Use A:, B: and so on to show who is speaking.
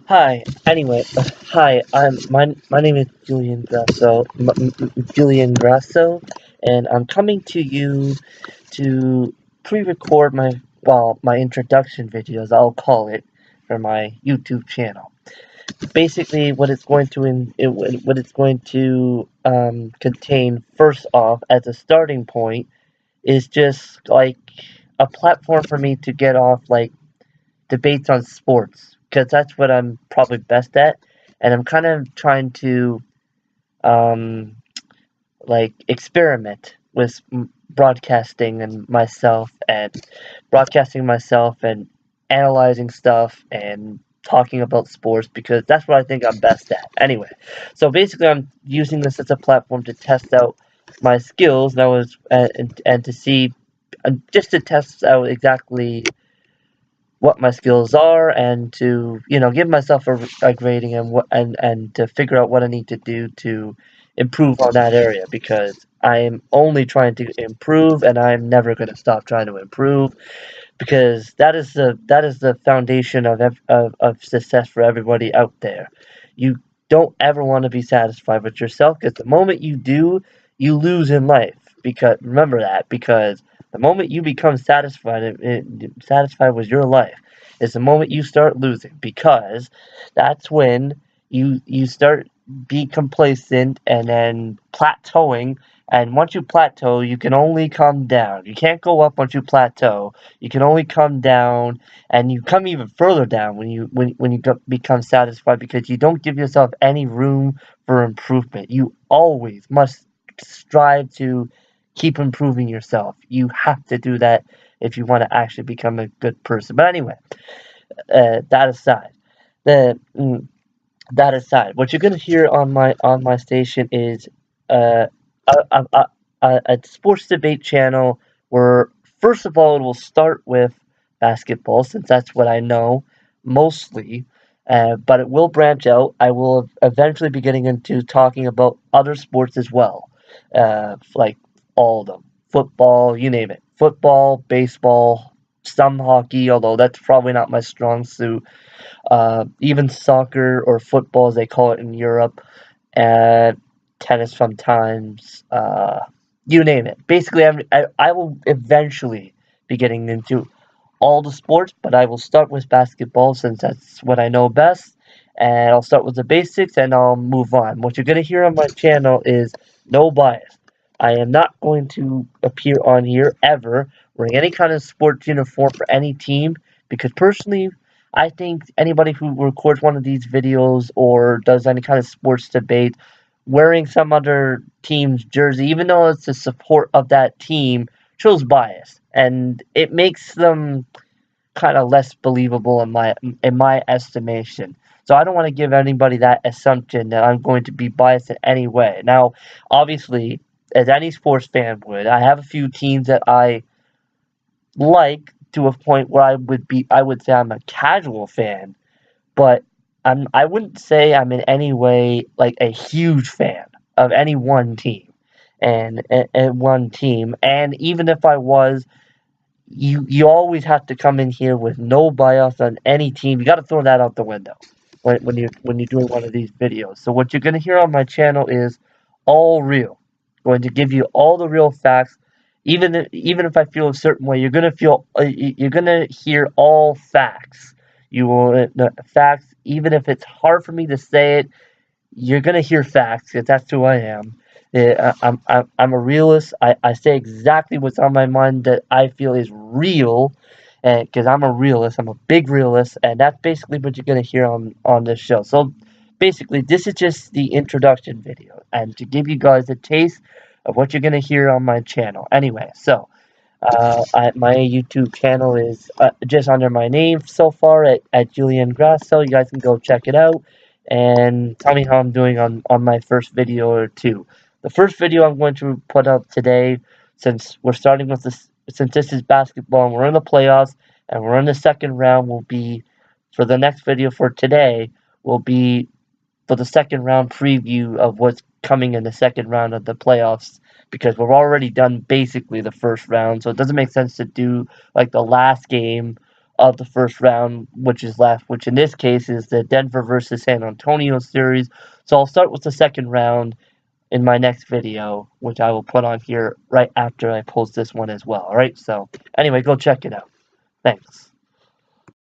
A: Hi. Anyway, hi. My name is Julian Grasso. Julian Grasso, and I'm coming to you to pre-record my introduction videos. I'll call it for my YouTube channel. Basically, what it's going to contain first off as a starting point is just like a platform for me to get off like debates on sports because that's what I'm probably best at, and I'm kind of trying to um, experiment with broadcasting myself and analyzing stuff and talking about sports because that's what I think I'm best at. Anyway, so basically, I'm using this as a platform to test out my skills. And to see just to test out exactly what my skills are and to give myself a grading and to figure out what I need to do to improve on that area because I'm only trying to improve and I'm never going to stop trying to improve because that is the foundation of success for everybody out there. You don't ever want to be satisfied with yourself because the moment you do, you lose in life. Because remember that because the moment you become satisfied with your life is the moment you start losing because that's when you start be complacent and then plateauing, and once you plateau you can only come down. You can't go up once you plateau. You can only come down, and you come even further down when you become satisfied because you don't give yourself any room for improvement. You always must strive to keep improving yourself. You have to do that if you want to actually become a good person. But anyway, that aside, the that aside, what you're gonna hear on my station is uh, a, a, a, a sports debate channel where first of all it will start with basketball since that's what I know mostly, but it will branch out. I will eventually be getting into talking about other sports as well, like all of them, football, you name it, football, baseball, some hockey, although that's probably not my strong suit, even soccer or football as they call it in Europe, and tennis sometimes, you name it. Basically, I will eventually be getting into all the sports, but I will start with basketball since that's what I know best. And I'll start with the basics and I'll move on. What you're going to hear on my channel is no bias. I am not going to appear on here ever wearing any kind of sports uniform for any team because personally, I think anybody who records one of these videos or does any kind of sports debate wearing some other team's jersey, even though it's the support of that team, shows bias, and it makes them kind of less believable in my estimation. So I don't want to give anybody that assumption that I'm going to be biased in any way. Now, obviously, as any sports fan would, I have a few teams that I like to a point where I would say I'm a casual fan, but I wouldn't say I'm in any way like a huge fan of any one team and one team. And even if I was, you always have to come in here with no bias on any team. You got to throw that out the window when you're doing one of these videos. So what you're gonna hear on my channel is all real. Going to give you all the real facts. Even if I feel a certain way, you're gonna hear all facts. You will the facts, even if it's hard for me to say it. You're gonna hear facts because that's who I am. I'm a realist. I say exactly what's on my mind that I feel is real, and because I'm a realist, I'm a big realist, and that's basically what you're gonna hear on this show. So basically, this is just the introduction video, and to give you guys a taste of what you're gonna hear on my channel. Anyway, so my YouTube channel is just under my name so far at Julian Grasso. You guys can go check it out and tell me how I'm doing on my first video or two. The first video I'm going to put up today, since we're starting with this, since this is basketball and we're in the playoffs and we're in the second round, will be for the next video for today will be for the second round preview of what's coming in the second round of the playoffs because we've already done basically the first round, so it doesn't make sense to do like the last game of the first round, which is left, which in this case is the Denver versus San Antonio series. So I'll start with the second round in my next video, which I will put on here right after I post this one as well. Alright, so anyway, go check it out. Thanks.